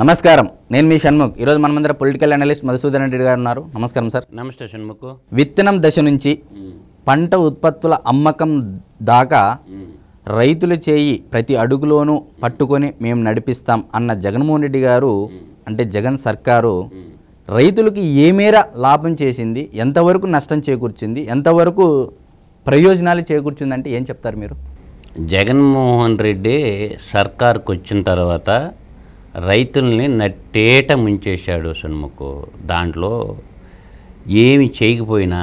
నమస్కారం, నేను మీ షణ్ముఖ్. ఈరోజు మన మందర పొలిటికల్ అనలిస్ట్ మధుసూదన్ రెడ్డి గారు ఉన్నారు. నమస్కారం సార్. నమస్తే షణ్ముఖ్. విత్తనం దశ నుంచి పంట ఉత్పత్తుల అమ్మకం దాకా రైతులు చేయి ప్రతి అడుగులోనూ పట్టుకొని మేము నడిపిస్తాం అన్న జగన్మోహన్ రెడ్డి గారు, అంటే జగన్ సర్కారు రైతులకి ఏ మేర లాభం చేసింది, ఎంతవరకు నష్టం చేకూర్చింది, ఎంతవరకు ప్రయోజనాలు చేకూర్చిందంటే ఏం చెప్తారు మీరు? జగన్మోహన్ రెడ్డి సర్కార్కి వచ్చిన తర్వాత రైతుల్ని నట్టేట ముంచేశాడు షణ్ముఖ్. దాంట్లో ఏమి చేయకపోయినా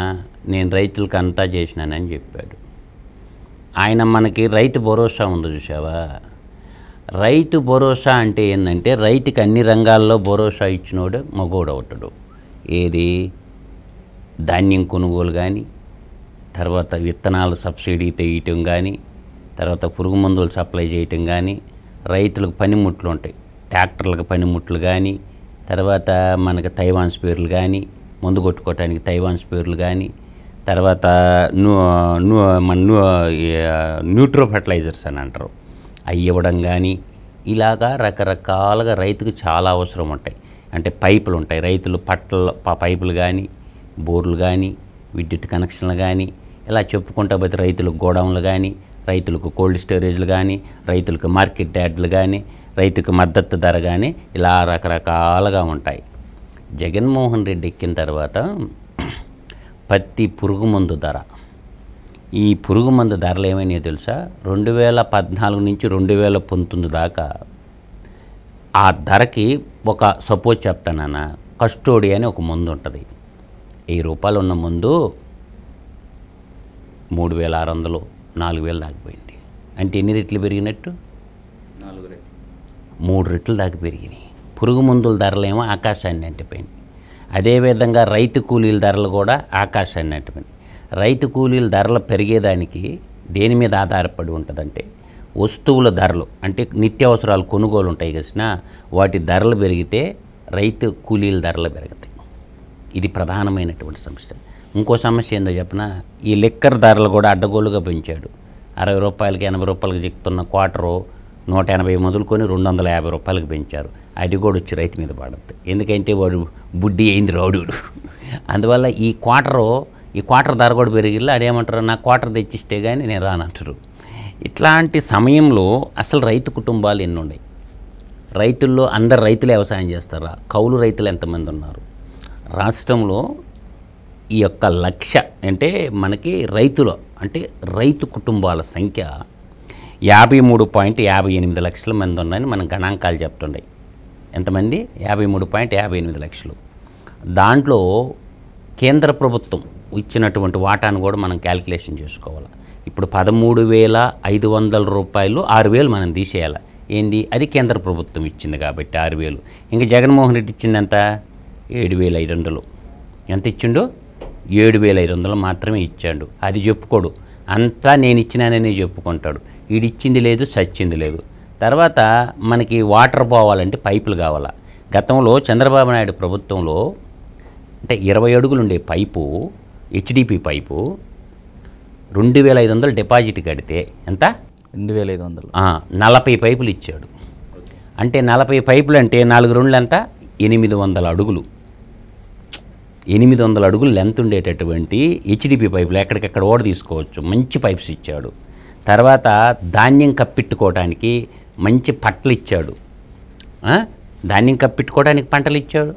నేను రైతులకు అంతా చేసినానని చెప్పాడు. ఆయన మనకి రైతు భరోసా ఉంది చూసావా. రైతు భరోసా అంటే ఏంటంటే రైతుకి అన్ని రంగాల్లో భరోసా ఇచ్చినోడు మగోడు అవుతాడు. ఏది ధాన్యం కొనుగోలు కానీ, తర్వాత విత్తనాలు సబ్సిడీ తీయటం కానీ, తర్వాత పురుగు మందులు సప్లై చేయటం కానీ, రైతులకు పనిముట్లు ఉంటాయి, ట్రాక్టర్లకు పనిముట్లు కానీ, తర్వాత మనకు తైవాన్ స్పేర్లు కానీ, మందు కొట్టుకోవటానికి తైవాన్ స్పేర్లు కానీ, తర్వాత న్యూట్రో ఫెర్టిలైజర్స్ అని అంటారు, అవి ఇవ్వడం కానీ, ఇలాగా రకరకాలుగా రైతుకు చాలా అవసరం ఉంటాయి. అంటే పైపులు ఉంటాయి, రైతులు పైపులు కానీ, బోర్లు కానీ, విద్యుత్ కనెక్షన్లు కానీ, ఇలా చెప్పుకుంటా పోతే రైతులకు గోడౌన్లు కానీ, రైతులకు కోల్డ్ స్టోరేజ్లు కానీ, రైతులకు మార్కెట్ యార్డులు కానీ, రైతుకు మద్దతు ధర కానీ, ఇలా రకరకాలుగా ఉంటాయి. జగన్మోహన్ రెడ్డి ఎక్కిన తర్వాత పత్తి పురుగు మందు ధర, ఈ పురుగు మందు ధరలు ఏమైనాయో తెలుసా? 2014 నుంచి 2019 దాకా ఆ ధరకి ఒక సపోజ్ చెప్తానన్నా, కస్టోడి అని ఒక మందు ఉంటుంది. 1000 రూపాయలు ఉన్న మందు 3600, 4000 దాకిపోయింది. అంటే ఎన్ని రెట్లు పెరిగినట్టు? 3 రెట్లు దాకా పెరిగినాయి. పురుగు మందుల ధరలేమో ఆకాశాన్ని అంటిపోయింది. అదేవిధంగా రైతు కూలీల ధరలు కూడా ఆకాశాన్ని అంటిపోయింది. రైతు కూలీల ధరలు పెరిగేదానికి దేని మీద ఆధారపడి ఉంటుందంటే వస్తువుల ధరలు, అంటే నిత్యావసరాలు కొనుగోలు ఉంటాయి కదా, వాటి ధరలు పెరిగితే రైతు కూలీల ధరలు పెరుగుతాయి. ఇది ప్రధానమైనటువంటి సమస్య. ఇంకో సమస్య ఏందో చెప్పిన, ఈ లిక్కర్ ధరలు కూడా అడ్డగోలుగా పెంచాడు. 60 రూపాయలకి 80 రూపాయలకి చెప్తున్న క్వార్టరు 180 మొదలుకొని 250 రూపాయలకు పెంచారు. అది కూడా వచ్చి రైతు మీద పడుతుంది. ఎందుకంటే వాడు బుడ్డి అయింది రావుడు. అందువల్ల ఈ క్వార్టర్ ధర కూడా పెరిగిల్లా. అదేమంటారు, నా క్వార్టర్ తెచ్చిస్తే కానీ నేను రానంటారు. ఇట్లాంటి సమయంలో అసలు రైతు కుటుంబాలు ఎన్ని ఉన్నాయి? రైతుల్లో అందరు రైతులు వ్యవసాయం చేస్తారా? కౌలు రైతులు ఎంతమంది ఉన్నారు రాష్ట్రంలో? ఈ యొక్క లక్ష్య అంటే మనకి రైతులు, అంటే రైతు కుటుంబాల సంఖ్య 53.58 లక్షల మంది ఉన్నాయని మనం గణాంకాలు చెప్తుండే. ఎంతమంది? 53.58 లక్షలు. దాంట్లో కేంద్ర ప్రభుత్వం ఇచ్చినటువంటి వాటాను కూడా మనం క్యాల్కులేషన్ చేసుకోవాలి. ఇప్పుడు 13,500 రూపాయలు 6,000 మనం తీసేయాలి. ఏంది? అది కేంద్ర ప్రభుత్వం ఇచ్చింది కాబట్టి 6,000. ఇంకా జగన్మోహన్ రెడ్డి ఇచ్చిందంత 7,500. ఎంత ఇచ్చిండు? 7,500 మాత్రమే ఇచ్చాడు. అది చెప్పుకోడు, అంతా నేను ఇచ్చినాననే చెప్పుకుంటాడు. వీడిచ్చింది లేదు, సచ్చింది లేదు. తర్వాత మనకి వాటర్ పోవాలంటే పైపులు కావాలా. గతంలో చంద్రబాబు నాయుడు ప్రభుత్వంలో అంటే 20 అడుగులు ఉండే పైపు, హెచ్డిపి పైపు 2,500 డిపాజిట్ కడితే ఎంత? 2,500. 40 పైపులు ఇచ్చాడు. అంటే 40 పైపులు అంటే 4 2 ఎంత? 800 అడుగులు. 800 అడుగులు లెంత్ ఉండేటటువంటి హెచ్డిపి పైపులు ఎక్కడికెక్కడ ఓడ తీసుకోవచ్చు. మంచి పైప్స్ ఇచ్చాడు. తర్వాత ధాన్యం కప్పెట్టుకోవడానికి మంచి పట్టలు ఇచ్చాడు. ధాన్యం కప్పెట్టుకోవడానికి పంటలు ఇచ్చాడు.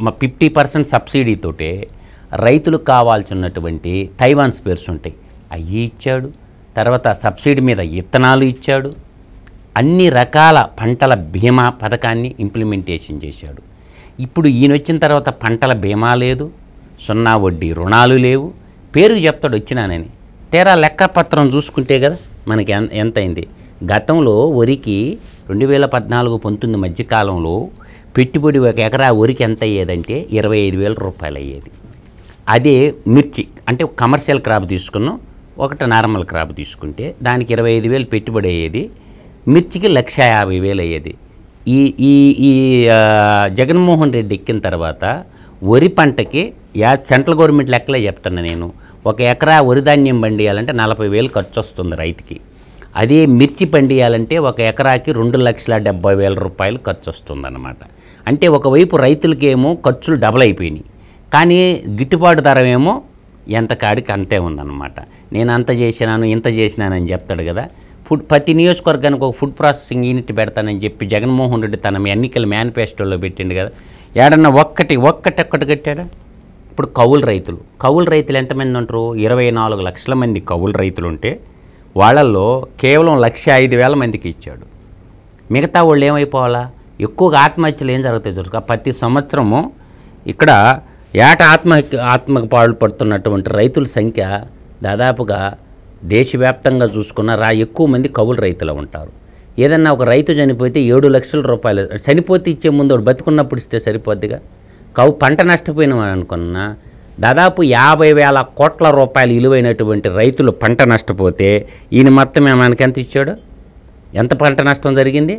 50% సబ్సిడీతోటే రైతులకు కావాల్సినటువంటి తైవాన్ స్పేర్స్ ఉంటాయి, అవి ఇచ్చాడు. తర్వాత సబ్సిడీ మీద విత్తనాలు ఇచ్చాడు. అన్ని రకాల పంటల బీమా పథకాన్ని ఇంప్లిమెంటేషన్ చేశాడు. ఇప్పుడు ఈయన వచ్చిన తర్వాత పంటల బీమా లేదు, 0 వడ్డీ రుణాలు లేవు. పేరుకు చెప్తాడు వచ్చినానని, తీరా లెక్కపత్రం చూసుకుంటే కదా మనకి ఎంత అయింది. గతంలో వరికి 2014-19 మధ్యకాలంలో పెట్టుబడి ఒక ఎకరా వరికి ఎంత అయ్యేదంటే 25,000 రూపాయలు అయ్యేది. అదే మిర్చి అంటే కమర్షియల్ క్రాప్ తీసుకున్నాం, ఒకటి నార్మల్ క్రాప్ తీసుకుంటే దానికి 25,000 పెట్టుబడి అయ్యేది. మిర్చికి 1,50,000 అయ్యేది. ఈ జగన్మోహన్ రెడ్డి ఎక్కిన తర్వాత వరి పంటకి సెంట్రల్ గవర్నమెంట్ లెక్కలే చెప్తున్నా నేను, ఒక ఎకరా వరి ధాన్యం పండియాలంటే 40,000 ఖర్చు వస్తుంది రైతుకి. అదే మిర్చి పండియాలంటే ఒక ఎకరాకి 2,70,000 రూపాయలు ఖర్చు వస్తుందన్నమాట. అంటే ఒకవైపు రైతులకేమో ఖర్చులు డబల్ అయిపోయినాయి, కానీ గిట్టుబాటు ధర ఏమో ఎంత కాడికి అంతే ఉందన్నమాట. నేను అంత చేసినాను ఇంత చేసినానని చెప్తాడు కదా. ప్రతి నియోజకవర్గానికి ఒక ఫుడ్ ప్రాసెసింగ్ యూనిట్ పెడతానని చెప్పి జగన్మోహన్ రెడ్డి తన ఎన్నికల మేనిఫెస్టోలో పెట్టిండు కదా. ఏడన్నా ఒక్కటి కట్టాడా? ఇప్పుడు కౌలు రైతులు ఎంతమంది ఉంటారు? 24 లక్షల మంది కౌలు రైతులు ఉంటే వాళ్ళల్లో కేవలం 1,05,000 మందికి ఇచ్చాడు. మిగతా వాళ్ళు ఏమైపోవాలా? ఎక్కువగా ఆత్మహత్యలు ఏం జరుగుతాయి చూడక. ప్రతి సంవత్సరము ఇక్కడ ఏటా ఆత్మకు పాల్పడుతున్నటువంటి రైతుల సంఖ్య దాదాపుగా దేశవ్యాప్తంగా చూసుకున్న ఎక్కువ మంది కౌలు రైతులు ఉంటారు. ఏదన్నా ఒక రైతు చనిపోతే 7 లక్షల రూపాయలు చనిపోతే ఇచ్చే ముందు వాడు బతుకున్నప్పుడు ఇస్తే సరిపోద్దిగా. పంట నష్టపోయిన అనుకున్నా దాదాపు 50,000 కోట్ల రూపాయలు విలువైనటువంటి రైతులు పంట నష్టపోతే ఈయన మొత్తం మనకి ఎంత ఇచ్చాడు? ఎంత పంట నష్టం జరిగింది?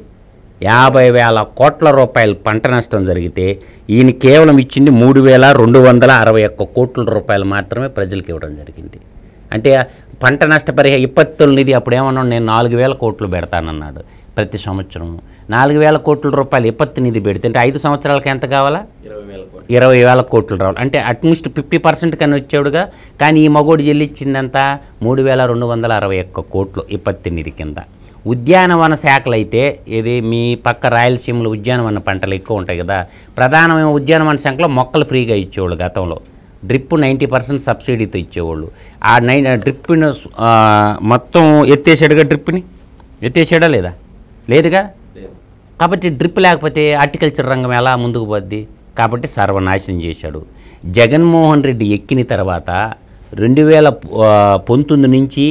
50,000 కోట్ల రూపాయలు పంట నష్టం జరిగితే ఈయన కేవలం ఇచ్చింది 3,261 కోట్ల రూపాయలు మాత్రమే ప్రజలకు ఇవ్వడం జరిగింది. అంటే పంట నష్టపరిహారం విపత్తుల నిధి అప్పుడు ఏమన్నాడు, నేను 4,000 కోట్లు పెడతానన్నాడు. ప్రతి సంవత్సరం 4,000 కోట్ల రూపాయలు విపత్తు నిధి పెడితే అంటే 5 సంవత్సరాలకి ఎంత కావాలా? 20,000 కోట్లు రావాలి. అంటే అట్లీస్ట్ 50% కన్నా వచ్చాడుగా. కానీ ఈ మగోడు చెల్లించిందంతా 3,261 కోట్లు విపత్తు నిధి కింద. ఉద్యానవన శాఖలు అయితే ఇది మీ పక్క రాయలసీమలో ఉద్యానవన పంటలు ఎక్కువ ఉంటాయి కదా. ప్రధానమైన ఉద్యానవన శాఖలో మొక్కలు ఫ్రీగా ఇచ్చేవాళ్ళు గతంలో. డ్రిప్ 90% సబ్సిడీతో ఇచ్చేవాళ్ళు. ఆ డ్రిప్ని మొత్తం ఎత్తేసాడుగా. డ్రిప్ని ఎత్తేసాడా లేదా? లేదుగా. కాబట్టి డ్రిప్ లేకపోతే హార్టికల్చర్ రంగం ఎలా ముందుకు పోద్ది? కాబట్టి సర్వనాశనం చేశాడు. జగన్మోహన్ రెడ్డి ఎక్కిన తర్వాత 2019 నుంచి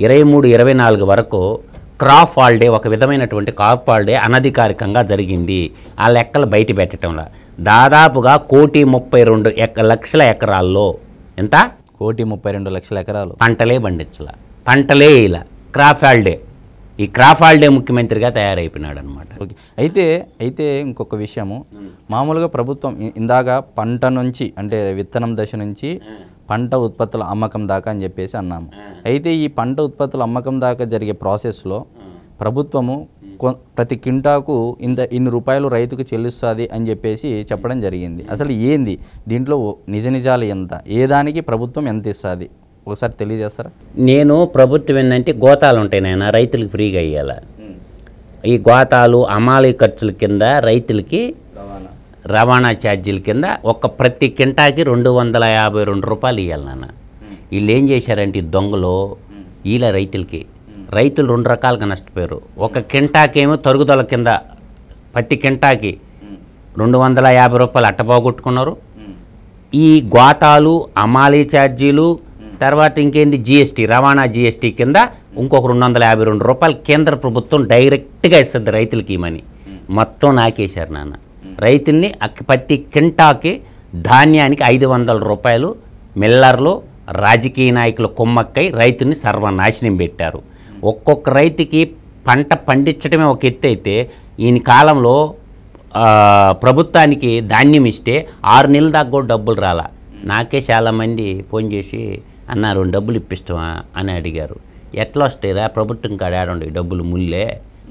23-24 వరకు క్రాప్ హాలిడే, ఒక విధమైనటువంటి క్రాప్ హాలిడే అనధికారికంగా జరిగింది. ఆ లెక్కలు బయట పెట్టడంలో దాదాపుగా 1,32,00,000 ఎకరాల్లో ఎంత? 1,32,00,000 ఎకరాలు పంటలే పండించాల, పంటలే ఇలా క్రాప్ హాలిడే. ఈ క్రాప్ హాలిడే ముఖ్యమంత్రిగా తయారైపోయినాడు అనమాట. ఓకే. అయితే ఇంకొక విషయము, మామూలుగా ప్రభుత్వం ఇందాక పంట నుంచి అంటే విత్తనం దశ నుంచి పంట ఉత్పత్తుల అమ్మకం దాకా అని చెప్పేసి అన్నాము. అయితే ఈ పంట ఉత్పత్తుల అమ్మకం దాకా జరిగే ప్రాసెస్లో ప్రభుత్వము ప్రతి కింటాకు ఇన్ని రూపాయలు రైతుకు చెల్లిస్తుంది అని చెప్పేసి చెప్పడం జరిగింది. అసలు ఏంది దీంట్లో నిజాలు ఎంత, ఏ దానికి ప్రభుత్వం ఎంత ఇస్తుంది ఒకసారి తెలియజేస్తారా? నేను ప్రభుత్వం ఏంటంటే గోతాలు ఉంటాయి నాయన, రైతులకు ఫ్రీగా ఇవ్వాలి. ఈ గోతాలు అమాలి ఖర్చుల కింద రైతులకి రవాణా ఛార్జీల కింద ప్రతి కింటాకి 252 రూపాయలు ఇవ్వాలి నాన్న. వీళ్ళు ఏం చేశారంటే దొంగలు వీళ్ళ రైతులు 2 రకాలుగా నష్టపోయారు. ఒక కింటాకేమో తరుగుదల కింద ప్రతి కింటాకి 250 రూపాయలు అట్ట పోగొట్టుకున్నారు. ఈ గోతాలు అమాలీ ఛార్జీలు తర్వాత ఇంకేంది జీఎస్టీ, రవాణా జీఎస్టీ కింద ఇంకొక 252 రూపాయలు కేంద్ర ప్రభుత్వం డైరెక్ట్గా ఇస్తుంది రైతులకి. ఈ మనీ మొత్తం నాకేశారు నాన్న. రైతుల్ని ప్రతి కింటాకి ధాన్యానికి 500 రూపాయలు మిల్లర్లు రాజకీయ నాయకులు కుమ్మక్కై రైతుని సర్వనాశనం పెట్టారు. ఒక్కొక్క రైతుకి పంట పండించడమే ఒక ఎత్తు అయితే ఈయన కాలంలో ప్రభుత్వానికి ధాన్యం ఇస్తే 6 నెలల దాకా కూడా డబ్బులు రాలా. నాకే చాలామంది ఫోన్ చేసి అన్నారు డబ్బులు ఇప్పిస్తామా అని అడిగారు. ఎట్లా వస్తాయిరా ప్రభుత్వం కాడ ఆడండి డబ్బులు ముల్లే,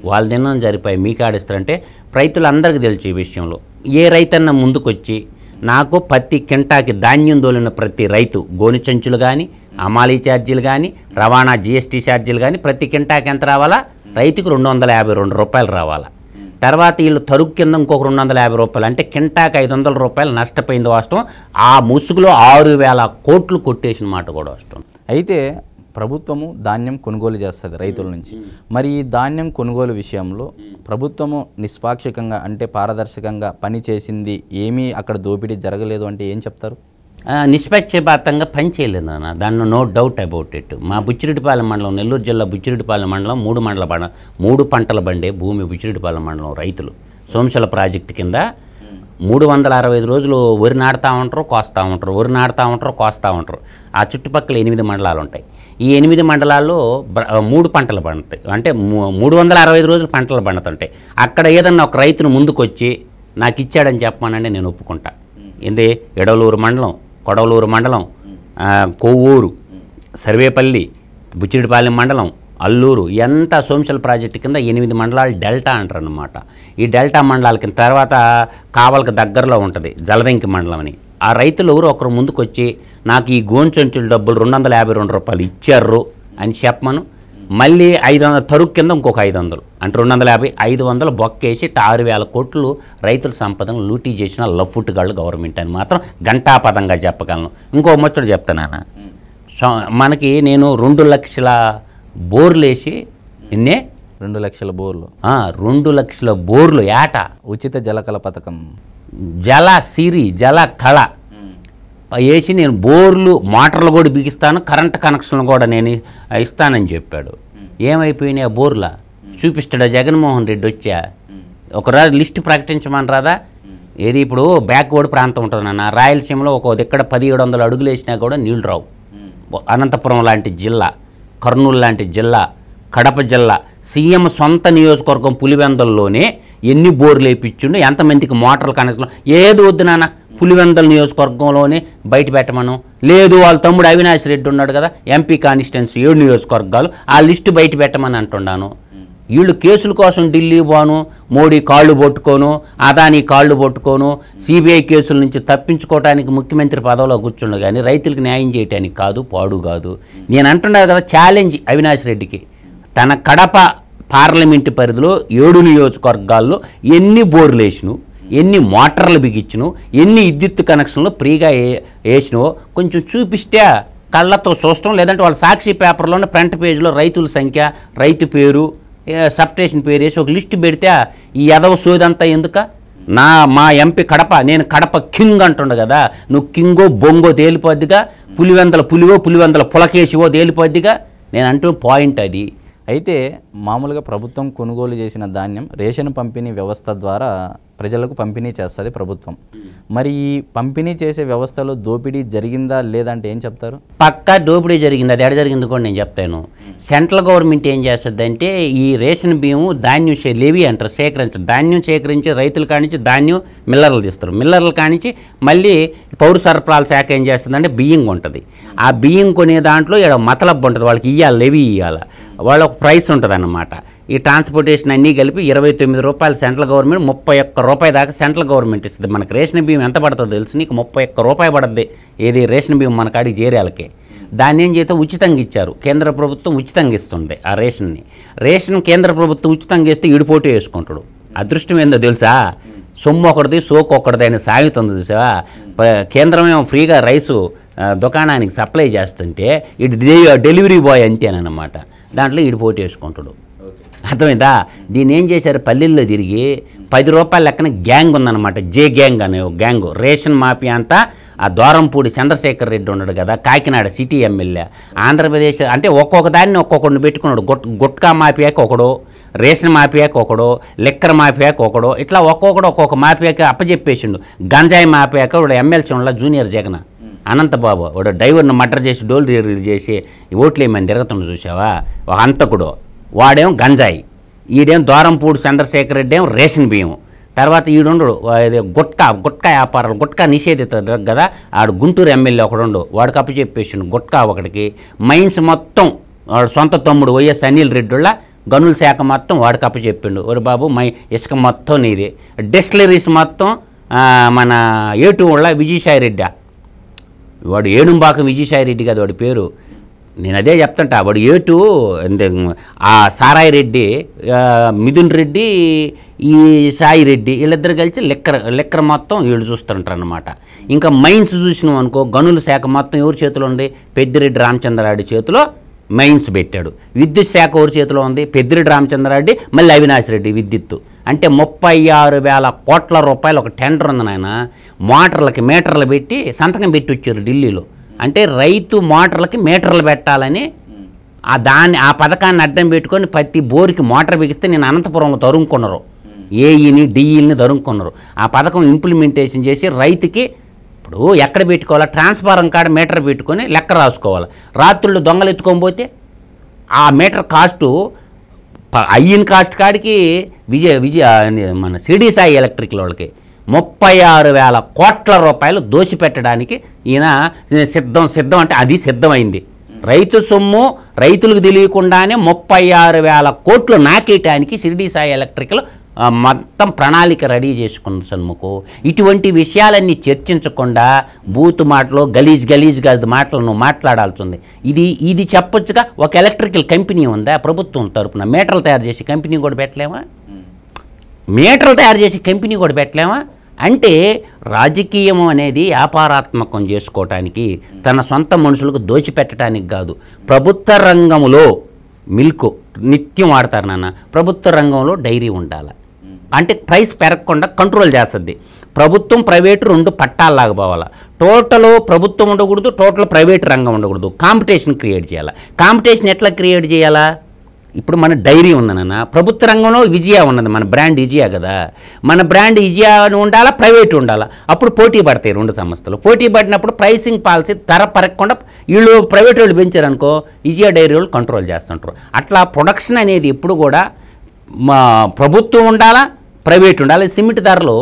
వాళ్ళు తినడం జరిపాయి మీకు ఆడిస్తారంటే రైతులందరికీ తెలుసు ఈ విషయంలో. ఏ రైతన్న ముందుకొచ్చి నాకు ప్రతి కింటాకి ధాన్యం దోలిన ప్రతి రైతు గోని సంచులు కానీ అమాలీ ఛార్జీలు కానీ రవాణా జీఎస్టీ ఛార్జీలు కానీ ప్రతి కింటాకి ఎంత రావాలా? రైతుకు 252 రూపాయలు రావాలా. తర్వాత వీళ్ళు తరుగు కింద ఇంకొక 250 రూపాయలు, అంటే కింటాకి 500 రూపాయలు నష్టపోయింది వాస్తవం. ఆ ముసుగులో 6,000 కోట్లు కొట్టేసిన మాట కూడా వాస్తవం. అయితే ప్రభుత్వము ధాన్యం కొనుగోలు చేస్తుంది రైతుల నుంచి. మరి ఈ ధాన్యం కొనుగోలు విషయంలో ప్రభుత్వము నిష్పాక్షికంగా అంటే పారదర్శకంగా పని చేసింది, ఏమీ అక్కడ దోపిడీ జరగలేదు అంటే ఏం చెప్తారు? నిష్పక్షపాతంగా పని చేయలేదు అన్న, దాన్ని నో డౌట్ అబౌట్ ఇట్. మా బుచ్చిరెడ్డిపాలెం మండలం, నెల్లూరు జిల్లా బుచ్చిరెడ్డిపాలెం మండలం 3 పంటల బండే భూమి బుచ్చిరెడ్డిపాలెం మండలం రైతులు సోమశల ప్రాజెక్టు కింద 365 రోజులు వరి నాటుతూ ఉంటారు, కోస్తూ ఉంటారు, వరి నాటుతూ ఉంటారు, కోస్తూ ఉంటారు. ఆ చుట్టుపక్కల 8 మండలాలు ఉంటాయి. ఈ 8 మండలాల్లో 3 పంటలు పండుతాయి. అంటే 365 రోజులు పంటలు పండుతుంటాయి. అక్కడ ఏదన్నా ఒక రైతును ముందుకొచ్చి నాకు ఇచ్చాడని చెప్పమనండి, నేను ఒప్పుకుంటా. ఏంది ఎడవలూరు మండలం, కొడవలూరు మండలం, కొవ్వూరు, సర్వేపల్లి, బుచ్చిరెడ్డిపాలెం మండలం, అల్లూరు ఎంత సోమశిల ప్రాజెక్టు కింద 8 మండలాలు డెల్టా అంటారు అన్నమాట. ఈ డెల్టా మండలాల కింద తర్వాత కావలకు దగ్గరలో ఉంటుంది జలదంకి మండలం అని. ఆ రైతులు ఎవరు ఒకరు ముందుకు వచ్చి నాకు ఈ గోంచంచుల డబ్బులు 252 రూపాయలు ఇచ్చారు అని చెప్పమను. మళ్ళీ 500 తరుగు కింద ఇంకొక 500 అంటే 250 500 బొక్కేసి 6,000 కోట్లు రైతుల సంపదను లూటీ చేసిన లఫ్ఫుట్టుగాళ్ళు గవర్నమెంట్ అని మాత్రం ఘంటాపదంగా చెప్పగలను. ఇంకో ముచ్చట చెప్తాను. మనకి నేను 2 లక్షల బోర్లు వేసి ఎన్నే 2 లక్షల బోర్లు 2 లక్షల బోర్లు ఏట ఉచిత జలకళ పథకం జల సిరి జల కళ వేసి నేను బోర్లు మోటార్లు కూడా బిగిస్తాను, కరెంట్ కనెక్షన్లు కూడా నేను ఇస్తానని చెప్పాడు. ఏమైపోయినాయి ఆ బోర్లా? చూపిస్తాడా జగన్మోహన్ రెడ్డి వచ్చా? ఒకరోజు లిస్టు ప్రకటించమని రాదా? ఏది ఇప్పుడు బ్యాక్వర్డ్ ప్రాంతం ఉంటుంది నాన్న, రాయలసీమలో ఒక ఇక్కడ 1700 అడుగులు వేసినా కూడా నీళ్ళు రావు. అనంతపురం లాంటి జిల్లా, కర్నూలు లాంటి జిల్లా, కడప జిల్లా, సీఎం సొంత నియోజకవర్గం పులివెందుల్లోనే ఎన్ని బోర్లు వేయించుండు, ఎంతమందికి మోటార్లు కనెక్షన్ ఏది వద్దు నాన్న పులివెందుల నియోజకవర్గంలోనే బయట పెట్టమను. లేదు వాళ్ళ తమ్ముడు అవినాష్ రెడ్డి ఉన్నాడు కదా ఎంపీ కాన్స్టిట్యున్సీ 7 నియోజకవర్గాలు, ఆ లిస్టు బయట పెట్టమని అంటున్నాను. వీళ్ళు కేసుల కోసం ఢిల్లీ పోను, మోడీ కాళ్ళు పట్టుకోను, అదానీ కాళ్ళు పట్టుకోను, సిబిఐ కేసుల నుంచి తప్పించుకోవడానికి ముఖ్యమంత్రి పదవిలో కూర్చుండు కానీ రైతులకు న్యాయం చేయడానికి కాదు, పాడు కాదు. నేను అంటున్నాను కదా ఛాలెంజ్ అవినాష్ రెడ్డికి, తన కడప పార్లమెంటు పరిధిలో 7 నియోజకవర్గాల్లో ఎన్ని బోర్లు వేసిను, ఎన్ని మోటార్లు బిగించును, ఎన్ని విద్యుత్ కనెక్షన్లు ఫ్రీగా వేసినో కొంచెం చూపిస్తే కళ్ళతో చూస్తాం. లేదంటే వాళ్ళ సాక్షి పేపర్లోనే ఫ్రంట్ పేజీలో రైతుల సంఖ్య, రైతు పేరు, సబ్స్టేషన్ పేరు వేసి ఒక లిస్టు పెడితే ఈ ఎదవ సోదంతా ఎందుక? మా ఎంపీ కడప, నేను కడప కింగ్ అంటుండ కదా, నువ్వు కింగో బొంగో తేలిపోద్దిగా, పులివెందుల పులకేసివో తేలిపోద్దిగా. నేను అంటూ పాయింట్ అది. అయితే మామూలుగా ప్రభుత్వం కొనుగోలు చేసిన ధాన్యం రేషన్ పంపిణీ వ్యవస్థ ద్వారా ప్రజలకు పంపిణీ చేస్తుంది ప్రభుత్వం. మరి ఈ పంపిణీ చేసే వ్యవస్థలో దోపిడీ జరిగిందా లేదంటే ఏం చెప్తారు? పక్కా దోపిడీ జరిగింది. అది ఎడ జరిగింది కూడా నేను చెప్తాను. సెంట్రల్ గవర్నమెంట్ ఏం చేస్తుంది అంటే ఈ రేషన్ బియ్యం ధాన్యం లెవీ అంటారు, సేకరించారు. ధాన్యం సేకరించి రైతుల కానించి ధాన్యం మిల్లర్లు తీస్తారు. మిల్లర్ల కానించి మళ్ళీ పౌర సరఫరాల శాఖ ఏం చేస్తుందంటే బియ్యం ఉంటుంది. ఆ బియ్యం కొనే దాంట్లో ఇక్కడ మతలబ్ ఉంటుంది, వాళ్ళకి ఇవ్వాలి, లెవీ ఇవ్వాలి, వాళ్ళ ఒక ప్రైస్ ఉంటుంది అన్నమాట. ఈ ట్రాన్స్పోర్టేషన్ అన్నీ కలిపి 29 రూపాయలు సెంట్రల్ గవర్నమెంట్, 31 రూపాయి దాకా సెంట్రల్ గవర్నమెంట్ ఇస్తుంది. మనకు రేషన్ బియ్యం ఎంత పడుతుందో తెలుసు నీకు? 31 రూపాయి పడుతుంది. ఏది రేషన్ బియ్యం మన కాడికి చేరేళ్ళకి. దాన్ని ఏం చేస్తే ఉచితంగా ఇచ్చారు. కేంద్ర ప్రభుత్వం ఉచితంగా ఇస్తుంది ఆ రేషన్ని. రేషన్ కేంద్ర ప్రభుత్వం ఉచితంగా ఇస్తే ఈడిపోటీ వేసుకుంటాడు. అదృష్టం ఏందో తెలుసా? సొమ్ము ఒకటిది సోకు ఒకటిది అని సాగుతుంది చూసావా? కేంద్రం ఏమో ఫ్రీగా రైసు దుకాణానికి సప్లై చేస్తుంటే ఇటు డెలివరీ బాయ్ అంతేనమాట. దాంట్లో ఈడు పోటీ వేసుకుంటాడు. అర్థమైందా? దీన్ని ఏం చేశారు? పల్లెల్లో తిరిగి 10 రూపాయల లెక్కన గ్యాంగ్ ఉందన్నమాట, జే గ్యాంగ్ అనే ఒక గ్యాంగు. రేషన్ మాఫియా అంతా ఆ దూరంపూడి చంద్రశేఖర్ రెడ్డి ఉన్నాడు కదా, కాకినాడ సిటీ ఎమ్మెల్యే, ఆంధ్రప్రదేశ్ అంటే ఒక్కొక్క దాన్ని ఒక్కొక్కడిని పెట్టుకున్నాడు. గుట్కా మాఫియాకి ఒకడు, రేషన్ మాఫియాకి ఒకడు, లిక్కర్ మాఫియాకి ఒకడు, ఇట్లా ఒక్కొక్కడు ఒక్కొక్క మాఫియాకి అప్పచెప్పేసిండు. గంజాయి మాఫియాకి వాడు ఎమ్మెల్సీ ఉండ జూనియర్ జగన్ అనంతబాబు, వాడు డ్రైవర్ను మర్డర్ చేసి డోలు చేసి ఓట్లు ఏమని తిరుగుతుండ చూసావా? ఒక హంతకుడు వాడేమో గంజాయి, ఈడేమో దూరంపూడి చంద్రశేఖర్ రెడ్డి ఏమో రేషన్ బియ్యం. తర్వాత ఈడుండు గుట్కా వ్యాపారాలు, గుట్కా నిషేధిత కదా, ఆడు గుంటూరు ఎమ్మెల్యే ఒకడు, వాడికి అప్పచెప్పేసిండు గుట్కా ఒకటికి. మైన్స్ మొత్తం వాడు సొంత తమ్ముడు వైఎస్ అనిల్ రెడ్డిళ్ళ గనుల శాఖ మొత్తం వాడికి అప్పచెప్పిండు. ఒరే బాబు ఇసుక మొత్తం నీది. డిస్టిలరీస్ మొత్తం మన ఏటు వాళ్ళ విజయసాయి రెడ్డి, వాడు ఏడుంబాకం విజయసాయి రెడ్డి కదా వాడి పేరు. నేను అదే చెప్తుంటా, వాడు ఏటు ఆ సారాయి రెడ్డి, మిథున్ రెడ్డి, ఈ సాయి రెడ్డి వీళ్ళిద్దరు కలిసి లెక్కర మొత్తం వీళ్ళు చూస్తుంటారు అన్నమాట. ఇంకా మైన్స్ చూసినాం అనుకో, గనుల శాఖ మొత్తం ఎవరి చేతిలో ఉంది? పెద్దిరెడ్డి రామచంద్రారెడ్డి చేతిలో మైన్స్ పెట్టాడు. విద్యుత్ శాఖ ఎవరి చేతిలో ఉంది? పెద్దిరెడ్డి రామచంద్రారెడ్డి, మళ్ళీ అవినాష్ రెడ్డి విద్యుత్తు. అంటే 36,000 కోట్ల రూపాయలు ఒక టెండర్ ఉంది నాయన. మోటార్లకి మీటర్లు పెట్టి సంతకం పెట్టి వచ్చారు ఢిల్లీలో. అంటే రైతు మోటార్లకి మీటర్లు పెట్టాలని ఆ పథకాన్ని అడ్డం పెట్టుకొని ప్రతి బోర్కి మోటార్ బిగిస్తే నేను అనంతపురంలో తరుముకున్నారు, ఏఈని డిఈని తరుముకున్నారు. ఆ పథకం ఇంప్లిమెంటేషన్ చేసి రైతుకి ఇప్పుడు ఎక్కడ పెట్టుకోవాలా? ట్రాన్స్ఫారం కాడ మీటర్ పెట్టుకొని లెక్క రాసుకోవాలి. రాత్రులు దొంగలు ఎత్తుకొని పోతే ఆ మీటర్ కాస్టు అయ్యిన కాస్ట్ కాడికి మన షిరిడి సాయి ఎలక్ట్రికల్ వాళ్ళకి 36,000 కోట్ల రూపాయలు దోచిపెట్టడానికి ఈయన సిద్ధం అంటే అది సిద్ధమైంది. రైతు సొమ్ము రైతులకు తెలియకుండానే 36,000 కోట్లు నాకేయటానికి షిరిడి సాయి ఎలక్ట్రికల్ మొత్తం ప్రణాళిక రెడీ చేసుకున్న సన్ముఖు. ఇటువంటి విషయాలన్నీ చర్చించకుండా బూతు మాటలు గలీజ్గా మాటలు నువ్వు మాట్లాడాల్సి ఉంది. ఇది చెప్పొచ్చుగా. ఒక ఎలక్ట్రికల్ కంపెనీ ఉందా ప్రభుత్వం తరపున? మీటర్లు తయారు చేసే కంపెనీ కూడా పెట్టలేమా? అంటే రాజకీయం అనేది వ్యాపారాత్మకం చేసుకోవటానికి, తన సొంత మనుషులకు దోచిపెట్టడానికి కాదు. ప్రభుత్వ రంగంలో మిల్క్ నిత్యం వాడతారు నాన్న. ప్రభుత్వ రంగంలో డైరీ ఉండాలి. అంటే ప్రైస్ పెరగకుండా కంట్రోల్ చేస్తుంది. ప్రభుత్వం ప్రైవేటు 2 పట్టాల్లాగా పోవాలి. టోటల్ ప్రభుత్వం ఉండకూడదు, టోటల్ ప్రైవేట్ రంగం ఉండకూడదు. కాంపిటీషన్ క్రియేట్ చేయాలి. కాంపిటీషన్ ఎట్లా క్రియేట్ చేయాలా? ఇప్పుడు మన డైరీ ఉందన్న, ప్రభుత్వ రంగంలో విజయ ఉన్నది, మన బ్రాండ్ విజయ కదా. మన బ్రాండ్ విజయ ఉండాలా, ప్రైవేట్ ఉండాలా. అప్పుడు పోటీ పడతాయి 2 సంస్థలు. పోటీ పడినప్పుడు ప్రైసింగ్ పాలసీ ధర పెరగకుండా వీళ్ళు ప్రైవేట్ వాళ్ళు పెంచారనుకో, విజయ డైరీ వాళ్ళు కంట్రోల్ చేస్తుంటారు. అట్లా ప్రొడక్షన్ అనేది ఎప్పుడు కూడా ప్రభుత్వం ఉండాలా, ప్రైవేట్ ఉండాలి. సిమెంట్ ధరలు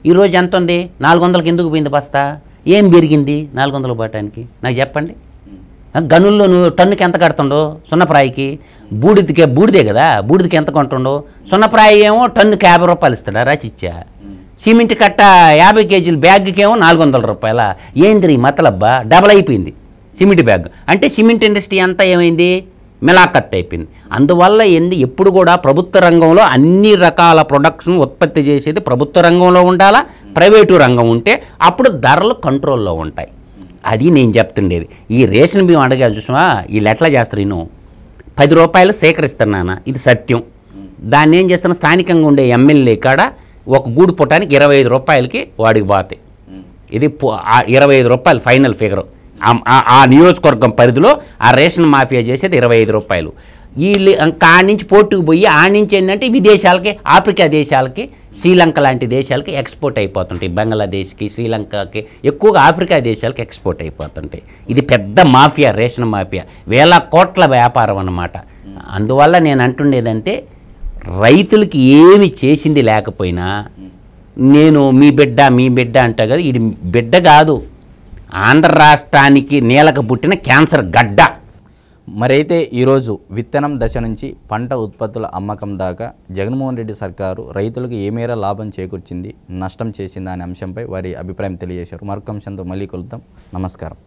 ఈరోజు ఎంత ఉంది? 400కి ఎందుకు పోయింది బస్తా? ఏం పెరిగింది 400 పోవటానికి? నాకు చెప్పండి. గనుల్లో నువ్వు టన్నుకి ఎంత కడుతుండో? సున్నప్రాయికి బూడిదే కదా, బూడిదకి ఎంత కొంటుండో? సున్నప్రాయి ఏమో టన్నుకి 50 రూపాయలు ఇస్తాడా రాసిచ్చా? సిమెంట్ కట్ట 50 కేజీల బ్యాగ్కి ఏమో 400 రూపాయల. ఏంది మతలబ్బా? డబల్ అయిపోయింది సిమెంట్ బ్యాగ్. అంటే సిమెంట్ ఇండస్ట్రీ అంతా ఏమైంది? మిలాఖత్ అయిపోయింది. అందువల్ల ఎప్పుడు కూడా ప్రభుత్వ రంగంలో అన్ని రకాల ప్రొడక్షన్ ఉత్పత్తి చేసేది ప్రభుత్వ రంగంలో ఉండాలా, ప్రైవేటు రంగం ఉంటే అప్పుడు ధరలు కంట్రోల్లో ఉంటాయి. అది నేను చెప్తుండేది. ఈ రేషన్ బియ్యం అడగాలి చూసినా, వీళ్ళు ఎట్లా చేస్తారు? నేను 10 రూపాయలు సేకరిస్తున్నానా, ఇది సత్యం. దాన్ని ఏం చేస్తున్నా, స్థానికంగా ఉండే ఎమ్మెల్యే కాడ ఒక గూడు పుట్టానికి 25 రూపాయలకి వాడికి పోతాయి. ఇది 25 రూపాయలు ఫైనల్ ఫిగర్. ఆ నియోజకవర్గం పరిధిలో ఆ రేషన్ మాఫియా చేసేది 25 రూపాయలు. వీళ్ళు కాడి నుంచి పోటీకి పోయి ఆ నుంచి ఏంటంటే విదేశాలకి, ఆఫ్రికా దేశాలకి, శ్రీలంక లాంటి దేశాలకి ఎక్స్పోర్ట్ అయిపోతుంటాయి. బంగ్లాదేశ్కి, శ్రీలంకకి, ఎక్కువగా ఆఫ్రికా దేశాలకి ఎక్స్పోర్ట్ అయిపోతుంటాయి. ఇది పెద్ద మాఫియా, రేషన్ మాఫియా, వేల కోట్ల వ్యాపారం అన్నమాట. అందువల్ల నేను అంటుండేదంటే, రైతులకి ఏమి చేసింది లేకపోయినా నేను మీ బిడ్డ అంటా కదా, ఇది బిడ్డ కాదు, ఆంధ్ర రాష్ట్రానికి నేలకు పుట్టిన క్యాన్సర్ గడ్డ. మరైతే ఈరోజు విత్తనం దశ నుంచి పంట ఉత్పత్తుల అమ్మకం దాకా జగన్మోహన్ రెడ్డి సర్కారు రైతులకు ఏ మేర లాభం చేకూర్చింది, నష్టం చేసిందా అనే అంశంపై వారి అభిప్రాయం తెలియజేశారు. మరొక అంశంతో మళ్ళీ కలుద్దాం. నమస్కారం.